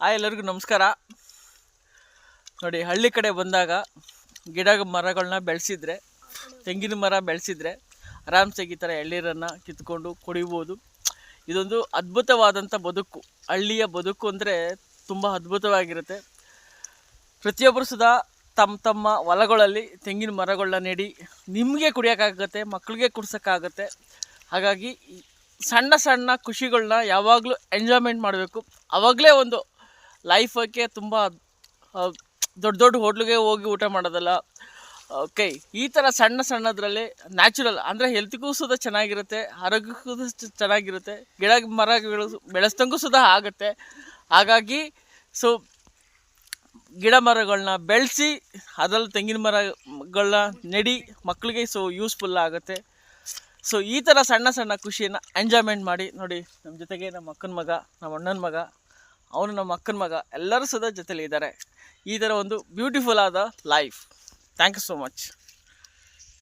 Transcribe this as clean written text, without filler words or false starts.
ಎಲ್ಲರಿಗೂ ನಮಸ್ಕಾರ. ನೋಡಿ, ಹಳ್ಳಿ ಕಡೆ ಬಂದಾಗ ಗಿಡ ಮರಗಳನ್ನ ಬೆಳೆಸಿದ್ರೆ, ತೆಂಗಿನ ಮರ ಬೆಳೆಸಿದ್ರೆ ಆರಾಮ್ಸೆ ಈ ಥರ ಎಳ್ನೀರನ್ನು ಕಿತ್ಕೊಂಡು ಕುಡಿಬೋದು. ಇದೊಂದು ಅದ್ಭುತವಾದಂಥ ಬದುಕು. ಹಳ್ಳಿಯ ಬದುಕು ಅಂದರೆ ತುಂಬ ಅದ್ಭುತವಾಗಿರುತ್ತೆ. ಪ್ರತಿಯೊಬ್ಬರು ಸುಧಾ ತಮ್ಮ ಹೊಲಗಳಲ್ಲಿ ತೆಂಗಿನ ಮರಗಳನ್ನ ನೆಡಿ ನಿಮಗೆ ಕುಡಿಯೋಕ್ಕಾಗತ್ತೆ, ಮಕ್ಕಳಿಗೆ ಕುಡ್ಸೋಕ್ಕಾಗತ್ತೆ. ಹಾಗಾಗಿ ಸಣ್ಣ ಸಣ್ಣ ಖುಷಿಗಳನ್ನ ಯಾವಾಗಲೂ ಎಂಜಾಯ್ಮೆಂಟ್ ಮಾಡಬೇಕು. ಆವಾಗಲೇ ಒಂದು ಲೈಫಕ್ಕೆ ತುಂಬ ದೊಡ್ಡ ದೊಡ್ಡ ಹೋಟ್ಲಿಗೆ ಹೋಗಿ ಊಟ ಮಾಡೋದಲ್ಲ. ಓಕೆ, ಈ ಥರ ಸಣ್ಣ ಸಣ್ಣದ್ರಲ್ಲಿ ನ್ಯಾಚುರಲ್ ಅಂದರೆ ಹೆಲ್ತ್ಗೂ ಸುಧಾ ಚೆನ್ನಾಗಿರುತ್ತೆ, ಆರೋಗ್ಯಕ್ಕೂ ಚೆನ್ನಾಗಿರುತ್ತೆ, ಗಿಡ ಮರ ಬೆಳೆಸ್ದಂಗೂ ಸುಧಾ ಆಗುತ್ತೆ. ಹಾಗಾಗಿ ಗಿಡ ಮರಗಳನ್ನ ಬೆಳೆಸಿ ಅದರಲ್ಲಿ ತೆಂಗಿನ ಮರಗಳನ್ನ ನೆಡಿ ಮಕ್ಕಳಿಗೆ ಯೂಸ್ಫುಲ್ ಆಗುತ್ತೆ. ಈ ಥರ ಸಣ್ಣ ಸಣ್ಣ ಖುಷಿಯನ್ನು ಎಂಜಾಯ್ಮೆಂಟ್ ಮಾಡಿ. ನೋಡಿ, ನಮ್ಮ ಜೊತೆಗೆ ನಮ್ಮ ಅಕ್ಕನ ಮಗ, ನಮ್ಮ ಅಣ್ಣನ ಮಗ, ಅವನು ನಮ್ಮ ಅಕ್ಕನ ಮಗ, ಎಲ್ಲರೂ ಸುಧಾ ಜೊತೆಲಿ ಇದ್ದಾರೆ. ಈ ಥರ ಒಂದು ಬ್ಯೂಟಿಫುಲ್ ಆದ life. Thank you so much.